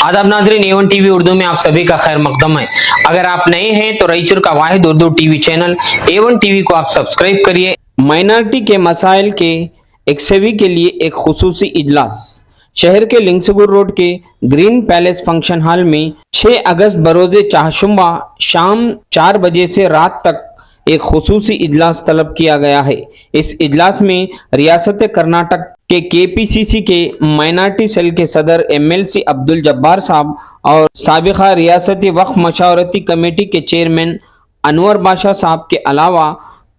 आदाब नाजरीन, A1 TV Urdu में आप सभी का खैर मकदम है। अगर आप नए हैं तो रायचूर का Wahid Urdu TV channel A1 TV को आप सब्सक्राइब करिए। माइनॉरिटी के मसाइल के एक्सेवी के लिए एक खुसूसी इजलास शहर के लिंगसगुर रोड के ग्रीन पैलेस फंक्शन हॉल में 6 अगस्त बरोज़े चाहशुम्बा शाम 4 बजे से रात तक एक खुसूसी इजलास तलब किया गया है। इस इजलास में रियासत कर्नाटक के केपीसीसी के माइनॉरिटी सेल के सदर MLC अब्दुल जब्बार साहब और साबिका रियासती वक्फ मशावरती कमेटी के चेयरमैन अनवर बादशाह साहब के अलावा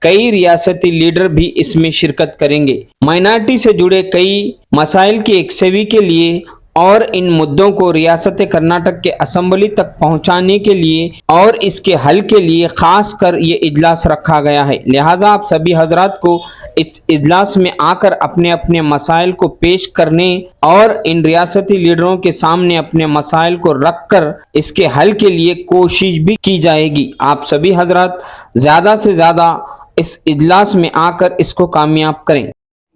कई रियासती लीडर भी इसमें शिरकत करेंगे। माइनॉरिटी से जुड़े कई मसाइल की एकसेवी के लिए और इन मुद्दों को रियासत कर्नाटक के असेंबली तक पहुंचाने के लिए और इसके हल के लिए खास कर ये इजलास रखा गया है। लिहाजा आप सभी हजरात को इस इजलास में आकर अपने अपने मसाइल को पेश करने और इन रियासती लीडरों के सामने अपने मसाइल को रख कर इसके हल के लिए कोशिश भी की जाएगी। आप सभी हजरात ज़्यादा से ज़्यादा इस इजलास में आकर इसको कामयाब करें।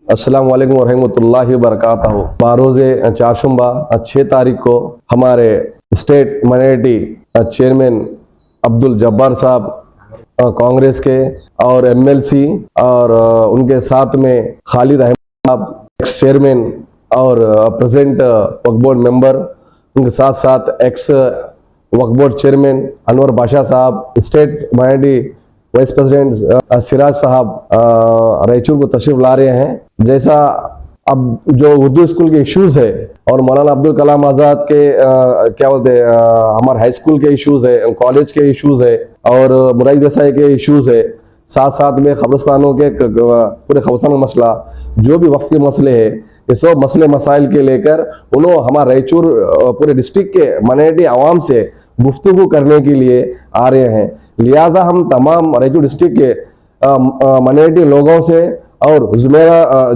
अस्सलाम वालेकुम वरहमतुल्लाहि वबरकातुहू। बारोज़े चाशुम्बा 6 तारीख को हमारे state minority chairman Abdul Jabbar साहब कांग्रेस के और MLC और उनके साथ में खालिद अहमद साहब एक्स चेयरमैन और प्रेजेंट वक्फ बोर्ड मेंबर, उनके साथ साथ एक्स वक्फ बोर्ड चेयरमैन अनवर बादशाह साहब, state minority vice president Siraj साहब रायचूर को तशरीफ ला रहे हैं। जैसा अब जो उर्दू स्कूल के इश्यूज है और मौलाना अब्दुल कलाम आज़ाद के क्या बोलते हैं हमारे हाई स्कूल के इश्यूज है, कॉलेज के इश्यूज है और मुराद देसाई के इश्यूज है, साथ साथ में कब्रिस्तानों के पूरे कब्रिस्तान का मसला, जो भी वक्फ के मसले है, ये सब मसले मसाइल के लेकर उन्होंने हमारे रायचूर पूरे डिस्ट्रिक्ट के माइनॉरिटी आवाम से गुफ्तगू करने के लिए आ रहे हैं। लिहाजा हम तमाम रायचूर डिस्ट्रिक्ट के माइनॉरिटी लोगों से और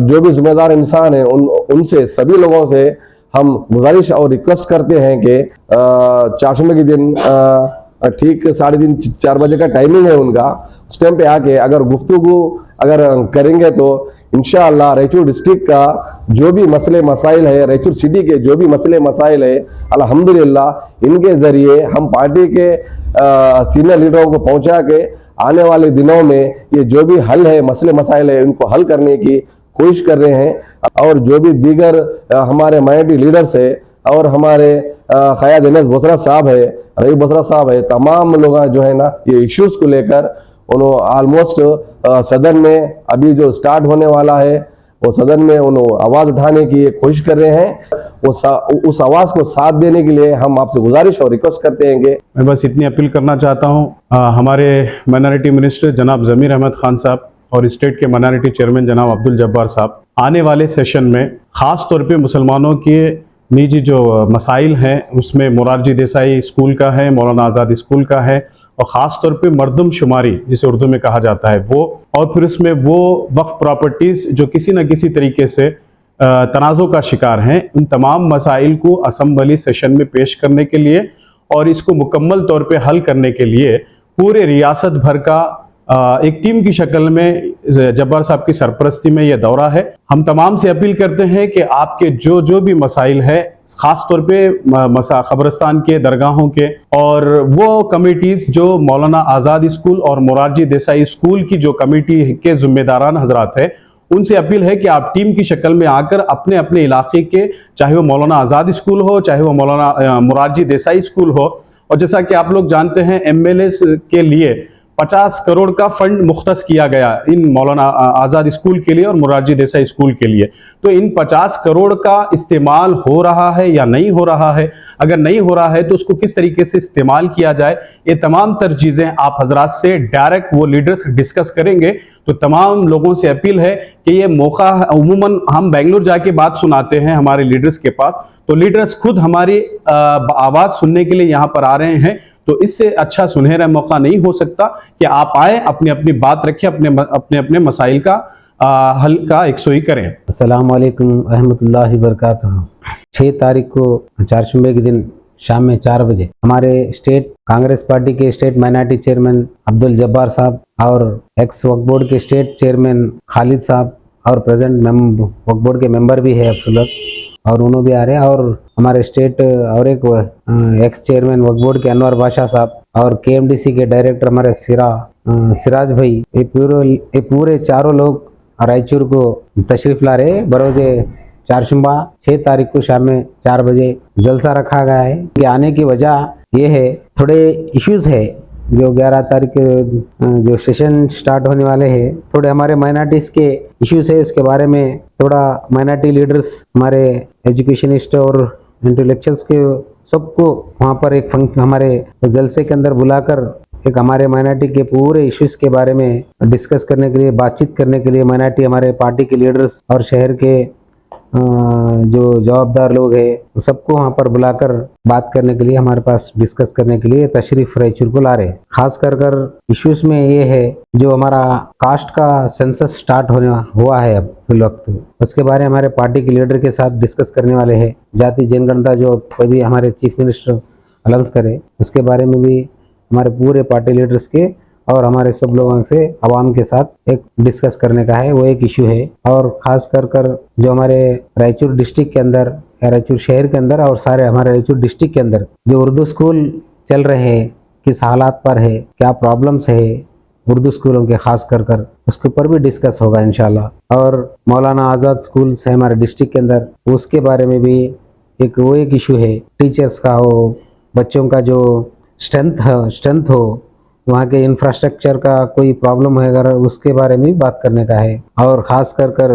जो भी जिम्मेदार इंसान हैं उनसे सभी लोगों से हम गुजारिश और रिक्वेस्ट करते हैं कि चाशुम्बे के दिन ठीक 3:30-4 बजे का टाइमिंग है उनका, उस टाइम पे आके अगर गुफ्तगू अगर करेंगे तो इंशाअल्लाह रायचूर डिस्ट्रिक्ट का जो भी मसले मसाइल है, रायचूर सिटी के जो भी मसले मसाइल है, अल्हम्दुलिल्लाह इनके ज़रिए हम पार्टी के सीनियर लीडरों को पहुंचा के आने वाले दिनों में ये जो भी हल है मसले मसाइल है उनको हल करने की कोशिश कर रहे हैं। और जो भी दीगर हमारे माइनॉरिटी लीडर्स है और हमारे क़याद अनस बोसरा साहब है, रईस बोसरा साहब है, तमाम लोग जो है ना ये इश्यूज़ को लेकर उन्होंने ऑलमोस्ट सदन में अभी जो स्टार्ट होने वाला है वो सदन में उन्होंने आवाज़ उठाने की कोशिश कर रहे हैं। उस आवाज़ को साथ देने के लिए हम आपसे गुजारिश और रिक्वेस्ट करते हैं कि मैं बस इतनी अपील करना चाहता हूँ, हमारे माइनॉरिटी मिनिस्टर जनाब ज़मीर अहमद खान साहब और स्टेट के माइनॉरिटी चेयरमैन जनाब अब्दुल जब्बार साहब आने वाले सेशन में ख़ास तौर पे मुसलमानों के निजी जो मसाइल हैं उसमें मोरारजी देसाई स्कूल का है, मौलाना आज़ाद स्कूल का है और ख़ास तौर पे मरदम शुमारी जिसे उर्दू में कहा जाता है वो, और फिर उसमें वो वक्फ प्रॉपर्टीज़ जो किसी न किसी तरीके से तनाज़ों का शिकार हैं, उन तमाम मसाइल को असम्बली सेशन में पेश करने के लिए और इसको मुकम्मल तौर पे हल करने के लिए पूरे रियासत भर का एक टीम की शक्ल में जब्बार साहब की सरपरस्ती में यह दौरा है। हम तमाम से अपील करते हैं कि आपके जो भी मसाइल है, ख़ास तौर पे कब्रिस्तान के दरगाहों के और वो कमेटीज़ जो मौलाना आज़ाद स्कूल और मोरारजी देसाई स्कूल की जो कमेटी के ज़िम्मेदारान हजरात है, उनसे अपील है कि आप टीम की शक्ल में आकर अपने अपने इलाके के, चाहे वो मौलाना आज़ाद स्कूल हो, चाहे वो मौलाना मोरारजी देसाई स्कूल हो, और जैसा कि आप लोग जानते हैं MLAs के लिए 50 करोड़ का फंड मुख्तस किया गया इन मौलाना आज़ाद स्कूल के लिए और मोरारजी देसाई स्कूल के लिए। तो इन 50 करोड़ का इस्तेमाल हो रहा है या नहीं हो रहा है, अगर नहीं हो रहा है तो उसको किस तरीके से इस्तेमाल किया जाए, ये तमाम तर चीज़ें आप हजरात से डायरेक्ट वो लीडर्स डिस्कस करेंगे। तो तमाम लोगों से अपील है कि ये मौका, उमूमन हम बेंगलुरु जाके बात सुनाते हैं हमारे लीडर्स के पास, तो लीडर्स खुद हमारी आवाज़ सुनने के लिए यहाँ पर आ रहे हैं, तो इससे अच्छा सुनहरा मौका नहीं हो सकता कि आप आए, अपनी अपनी बात रखें, अपने मसाइल का हल का एकसोई करें। अस्सलाम वालेकुम रहमतुल्लाहि वबरकातुहू। 6 तारीख को चारशुम्बे के दिन शाम में 4 बजे हमारे स्टेट कांग्रेस पार्टी के state minority chairman Abdul Jabbar साहब और एक्स वक्फ बोर्ड के स्टेट चेयरमैन खालिद साहब और प्रेजेंट वक्फ बोर्ड के मेंबर भी है अब्दुल्ला और उन्होंने भी आ रहे हैं, और हमारे स्टेट और एक एक्स चेयरमैन वक्फ बोर्ड के अनवर बादशाह साहब और केएमडीसी के डायरेक्टर हमारे सिराज भाई, ये पूरे चारों लोग रायचूर को तशरीफ ला रहे हैं। बरोजे चारशुम्बा 6 तारीख को शाम में 4 बजे जलसा रखा गया है। ये आने की वजह ये है, थोड़े इश्यूज है जो 11 तारीख जो सेशन स्टार्ट होने वाले हैं, थोड़े हमारे माइनॉरिटीज के इश्यूज है, उसके बारे में थोड़ा माइनॉरिटी लीडर्स, हमारे एजुकेशनिस्ट और इंटेलेक्चुअल्स के सबको वहाँ पर एक हमारे जलसे के अंदर बुलाकर एक हमारे माइनॉरिटी के पूरे इश्यूज के बारे में डिस्कस करने के लिए, बातचीत करने के लिए माइनॉरिटी हमारे पार्टी के लीडर्स और शहर के जो जवाबदार लोग हैं सबको वहाँ पर बुलाकर बात करने के लिए, हमारे पास डिस्कस करने के लिए तशरीफ रायचूर को ला रहे हैं। खास कर इश्यूज में ये है जो हमारा कास्ट का सेंसस स्टार्ट होने हुआ है अब फिल वक्त, उसके बारे में हमारे पार्टी के लीडर के साथ डिस्कस करने वाले हैं। जाति जनगणना जो कभी हमारे चीफ मिनिस्टर अनाउंस करे, उसके बारे में भी हमारे पूरे पार्टी लीडर्स के और हमारे सब लोगों से आवाम के साथ एक डिस्कस करने का है, वो एक इशू है। और खास कर जो हमारे रायचूर डिस्ट्रिक्ट के अंदर या रायचूर शहर के अंदर और सारे हमारे रायचूर डिस्ट्रिक्ट के अंदर जो उर्दू स्कूल चल रहे हैं, किस हालात पर है, क्या प्रॉब्लम्स है उर्दू स्कूलों के, खास कर उसके ऊपर भी डिस्कस होगा इंशाल्लाह। और मौलाना आज़ाद स्कूल है हमारे डिस्ट्रिक्ट के अंदर, उसके बारे में भी वो एक इशू है। टीचर्स का हो, बच्चों का जो स्ट्रेंथ हो, वहाँ के इंफ्रास्ट्रक्चर का कोई प्रॉब्लम है अगर, उसके बारे में बात करने का है। और ख़ास कर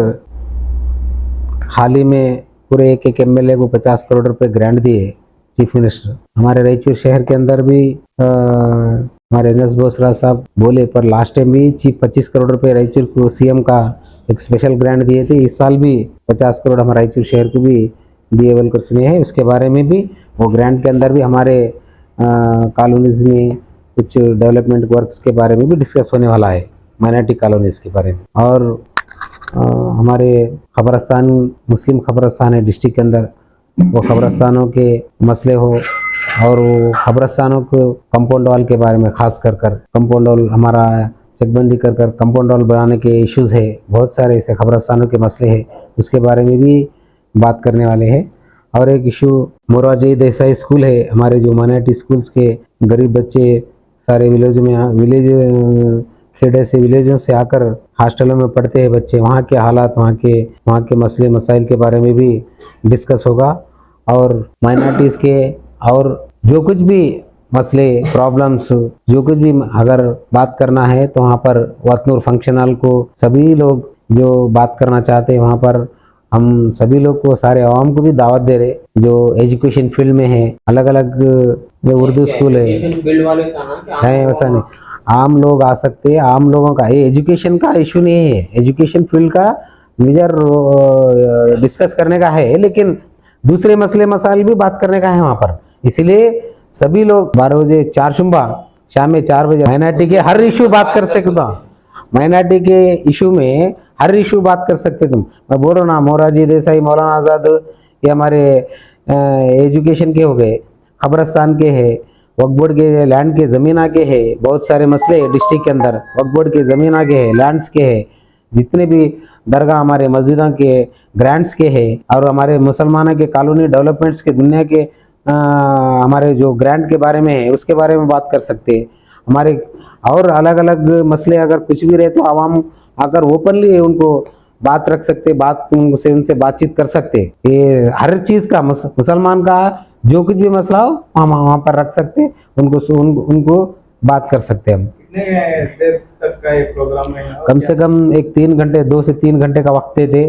हाल ही में पूरे एक एमएलए को 50 करोड़ रुपए ग्रांट दिए चीफ मिनिस्टर। हमारे रायचूर शहर के अंदर भी हमारे एनएस बोसरा साहब बोले, पर लास्ट टाइम भी चीफ 25 करोड़ रुपए रायचूर को सीएम का एक स्पेशल ग्रांट दिए थे। इस साल भी 50 करोड़ हमारे रायचूर शहर को भी दिए बोलकर सुने हैं। उसके बारे में भी वो ग्रांट के अंदर भी हमारे कॉलोनीज में कुछ डेवलपमेंट वर्क्स के बारे में भी डिस्कस होने वाला है, माइनॉरिटी कॉलोनीज के बारे में। और हमारे खबरस्तान, मुस्लिम खबरस्तान है डिस्ट्रिक्ट के अंदर, वो खबरस्तानों के मसले हो और वो खबरस्तानों को कंपाउंड वॉल के बारे में, खास कर कंपाउंड वॉल हमारा चकबंदी कर कंपाउंड वॉल बनाने के इश्यूज है, बहुत सारे ऐसे खबरस्तानों के मसले हैं, उसके बारे में भी बात करने वाले हैं। और एक इशू मोरारजी देसाई स्कूल है, हमारे जो माइनॉरिटी स्कूल्स के गरीब बच्चे सारे खेड़े से विलेजों से आकर हॉस्टलों में पढ़ते हैं बच्चे, वहाँ के हालात, वहाँ के मसले मसाइल के बारे में भी डिस्कस होगा। और माइनॉरिटीज़ के और जो कुछ भी मसले प्रॉब्लम्स, जो कुछ भी अगर बात करना है तो वहाँ पर वतनूर फंक्शन हॉल को सभी लोग जो बात करना चाहते हैं, वहाँ पर हम सभी लोग को, सारे आवाम को भी दावत दे रहे, जो एजुकेशन फील्ड में है, अलग अलग जो उर्दू स्कूल है वैसा नहीं, आम लोग आ सकते हैं। आम लोगों का ये एजुकेशन का इशू नहीं है, एजुकेशन फील्ड का मेजर डिस्कस करने का है, लेकिन दूसरे मसले मसाइल भी बात करने का है वहाँ पर। इसलिए सभी लोग 12 बजे चारशुम्बा शाम में 4 बजे माइनॉरिटी के हर इशू बात कर सकते हो, माइनॉरिटी के इशू में हर इशू बात कर सकते तुम। मैं बोल रहा हूँ ना, मोरारजी देसाई, मौलाना आज़ाद, ये हमारे एजुकेशन के हो गए, खबरस्तान के है, वक्फ बोर्ड के लैंड के ज़मीना के है, बहुत सारे मसले डिस्ट्रिक्ट के अंदर वक्फ बोर्ड के ज़मीना के है, लैंड्स के है, जितने भी दरगाह हमारे मस्जिदों के ग्रांट्स के है, और हमारे मुसलमानों के कॉलोनी डेवलपमेंट्स के दुनिया के हमारे जो ग्रांट के बारे में है, उसके बारे में बात कर सकते हैं। हमारे और अलग अलग मसले अगर कुछ भी रहे तो आवाम अगर ओपनली उनको बात रख सकते, बात उनसे बातचीत कर सकते। ये हर चीज़ का मुसलमान का जो कुछ भी मसला हो हम वहाँ पर रख सकते, उनको बात कर सकते हम। कितने देर तक का ये प्रोग्राम है? कम से कम एक 3 घंटे, 2 से 3 घंटे का वक्त देते।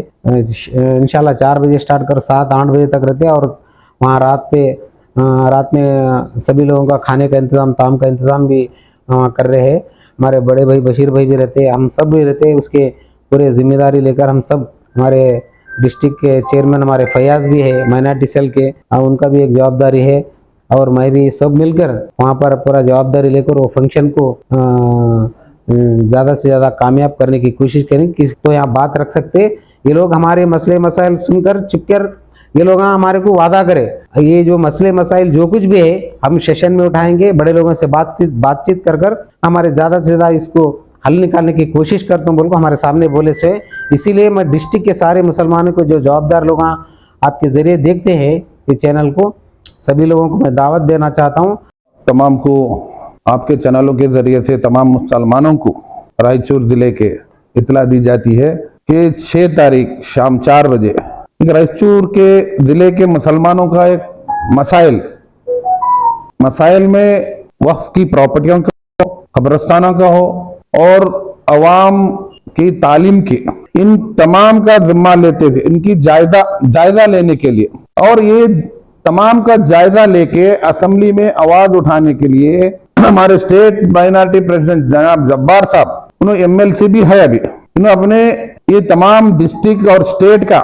इंशाल्लाह 4 बजे स्टार्ट कर 7-8 बजे तक रहते, और वहाँ रात में सभी लोगों का खाने का इंतज़ाम, ताम का इंतज़ाम भी कर रहे हैं। हमारे बड़े भाई बशीर भाई भी रहते हैं, हम सब भी रहते हैं, उसके पूरे जिम्मेदारी लेकर हम सब, हमारे डिस्ट्रिक्ट के चेयरमैन हमारे फयाज भी है माइनॉरिटी सेल के, उनका भी एक जवाबदारी है, और मैं भी, सब मिलकर वहाँ पर पूरा जवाबदारी लेकर वो फंक्शन को ज़्यादा से ज़्यादा कामयाब करने की कोशिश करें। किसी तो यहाँ बात रख सकते, ये लोग हमारे मसले मसाइल सुनकर चुपकर ये लोग हमारे को वादा करे, ये जो मसले मसाइल जो कुछ भी है हम सेशन में उठाएंगे, बड़े लोगों से बातचीत कर हमारे ज़्यादा से ज़्यादा इसको हल निकालने की कोशिश करता हूँ बोल को हमारे सामने बोले से। इसीलिए मैं डिस्ट्रिक्ट के सारे मुसलमानों को, जो जवाबदार लोग आपके जरिए देखते हैं इस चैनल को, सभी लोगों को मैं दावत देना चाहता हूँ। तमाम को आपके चैनलों के जरिए से तमाम मुसलमानों को रायचूर ज़िले के इतला दी जाती है कि 6 तारीख शाम 4 बजे रायचूर के ज़िले के मुसलमानों का एक मसाइल में वक्फ की प्रॉपर्टियों का हो, कब्रस्तानों का हो और अवाम की तालीम की, इन तमाम का जिम्मा लेते हुए इनकी जायजा लेने के लिए और ये तमाम का जायजा लेके असेंबली में आवाज उठाने के लिए हमारे स्टेट माइनॉरिटी प्रेसिडेंट जनाब जब्बार साहब, उन्होंने एमएलसी भी है अभी, उन्होंने अपने ये तमाम डिस्ट्रिक्ट और स्टेट का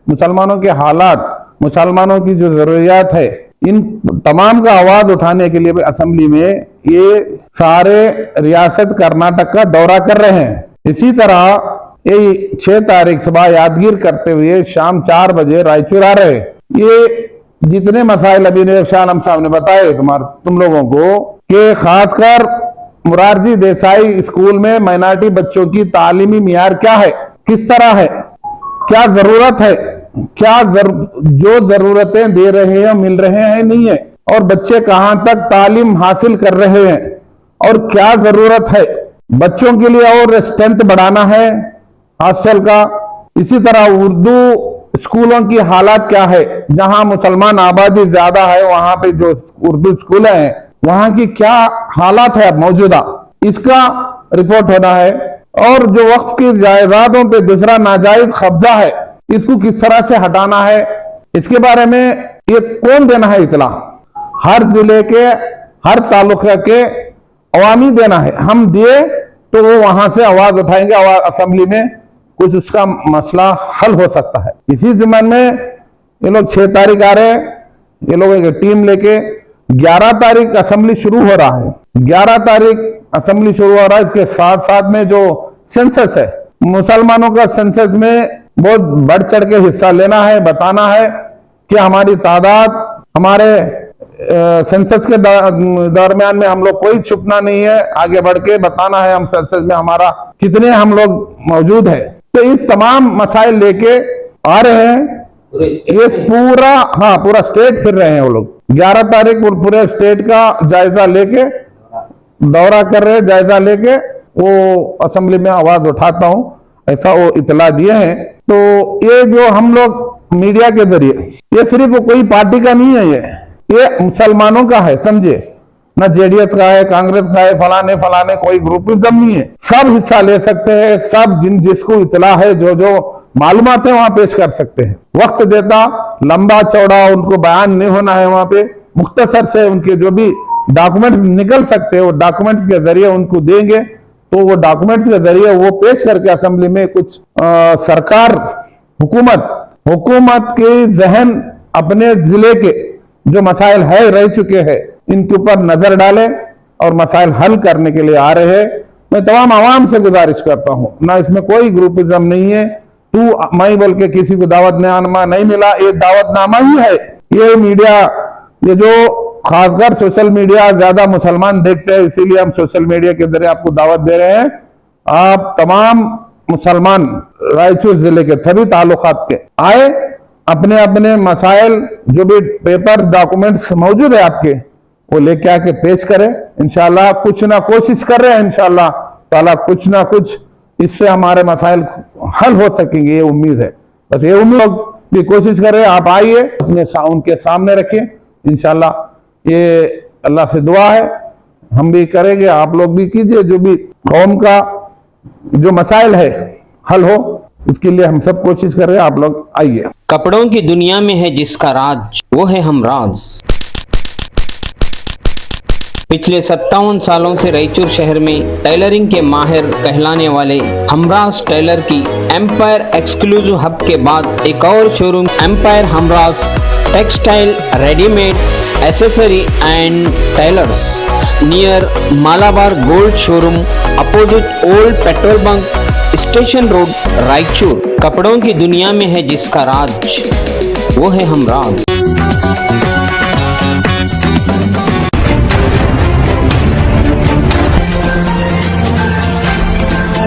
मुसलमानों के हालात, मुसलमानों की जो जरूरियात है, इन तमाम का आवाज उठाने के लिए असेंबली में ये सारे रियासत कर्नाटक का दौरा कर रहे हैं। इसी तरह ये 6 तारीख सुबह यादगीर करते हुए शाम 4 बजे रायचूर आ रहे हैं। ये जितने मसाइल अभी शाह आलम साहब ने बताए तुम लोगों को कि खासकर मुरारजी देसाई स्कूल में माइनॉरिटी बच्चों की तालीमी मियार क्या है, किस तरह है, क्या जरूरत है, क्या जो जरूरतें दे रहे हैं मिल रहे हैं नहीं है, और बच्चे कहां तक तालीम हासिल कर रहे हैं और क्या जरूरत है, बच्चों के लिए और स्ट्रेंथ बढ़ाना है हॉस्टल का। इसी तरह उर्दू स्कूलों की हालात क्या है, जहां मुसलमान आबादी ज्यादा है वहां पे जो उर्दू स्कूल हैं वहां की क्या हालात है अब मौजूदा, इसका रिपोर्ट होना है। और जो वक्फ की जायदादों पे दूसरा नाजायज कब्जा है, इसको किस तरह से हटाना है, इसके बारे में ये कौन देना है इतला, हर जिले के हर तालुका के अवामी देना है। हम दिए तो वो वहां से आवाज उठाएंगे, असेंबली में कुछ उसका मसला हल हो सकता है। इसी ज़िम्मन में ये लोग 6 तारीख आ रहे हैं, ये लोग एक टीम लेके 11 तारीख असेंबली शुरू हो रहा है। 11 तारीख असेंबली शुरू हो रहा है। इसके साथ साथ में जो सेंसस है, मुसलमानों का सेंसस में बहुत बढ़ चढ़ के हिस्सा लेना है, बताना है कि हमारी तादाद, हमारे सेंसस के दरमियान में हम लोग कोई छुपना नहीं है, आगे बढ़ के बताना है हम सेंसस में हमारा कितने हम लोग मौजूद है। तो इस तमाम मसाइल लेके आ रहे हैं, ये पूरा स्टेट फिर रहे हैं वो लोग। 11 तारीख पूरे स्टेट का जायजा लेके दौरा कर रहे हैं, जायजा लेके वो असेंबली में आवाज उठाता हूं, ऐसा वो इतला दिए हैं। तो ये जो हम लोग मीडिया के जरिए, ये सिर्फ कोई पार्टी का नहीं है, ये मुसलमानों का है, समझे ना, जेडीएस का है, कांग्रेस का है, फलाने कोई ग्रुपिज्म नहीं है, सब हिस्सा ले सकते हैं, सब जिसको इतला है, जो मालूमात है वहां पेश कर सकते हैं। वक्त देता लंबा चौड़ा उनको बयान नहीं होना है, वहां पे मुख्तसर से उनके जो भी डॉक्यूमेंट्स निकल सकते हैं वो डॉक्यूमेंट्स के जरिए उनको देंगे, तो वो डॉक्यूमेंट्स के जरिए वो पेश करके असेंबली में कुछ सरकार हुकूमत के जहन अपने जिले के जो मसाइल है रह चुके हैं इनके ऊपर नजर डालें और मसाइल हल करने के लिए आ रहे हैं। मैं तमाम आवाम से गुजारिश करता हूं, ना इसमें कोई ग्रुपिज्म नहीं है, तू मैं बोल के किसी को दावतनामा नहीं मिला, ये दावतनामा ही है। ये मीडिया, ये जो खासकर सोशल मीडिया ज्यादा मुसलमान देखते हैं, इसीलिए हम सोशल मीडिया के जरिए आपको दावत दे रहे हैं। आप तमाम मुसलमान रायचूर जिले के सभी ताल्लुकात के आए, अपने अपने मसाइल जो भी पेपर डॉक्यूमेंट्स मौजूद है आपके, वो लेके आके पेश करें। इंशाल्लाह कुछ ना कोशिश कर रहे हैं, इंशाल्लाह ताला कुछ ना कुछ इससे हमारे मसाइल हल हो सकेंगे, ये उम्मीद है। बस ये उम्मीद भी कोशिश करें, आप आइए, अपने उनके सामने रखें, इंशाल्लाह ये अल्लाह से दुआ है, हम भी करेंगे, आप लोग भी कीजिए, जो भी कौम का जो मसाइल है हल हो, उसके लिए हम सब कोशिश कर रहे हैं, आप लोग आइए। कपड़ों की दुनिया में है जिसका राज, वो है हमराज। पिछले 57 सालों से रायचूर शहर में टेलरिंग के माहिर कहलाने वाले हमराज टेलर की एम्पायर एक्सक्लूसिव हब के बाद एक और showroom empire Humraaz textile readymade accessory and tailors near Malabar gold showroom opposite old petrol bunk station road Raichur. कपड़ों की दुनिया में है जिसका राज, वो है हमराज।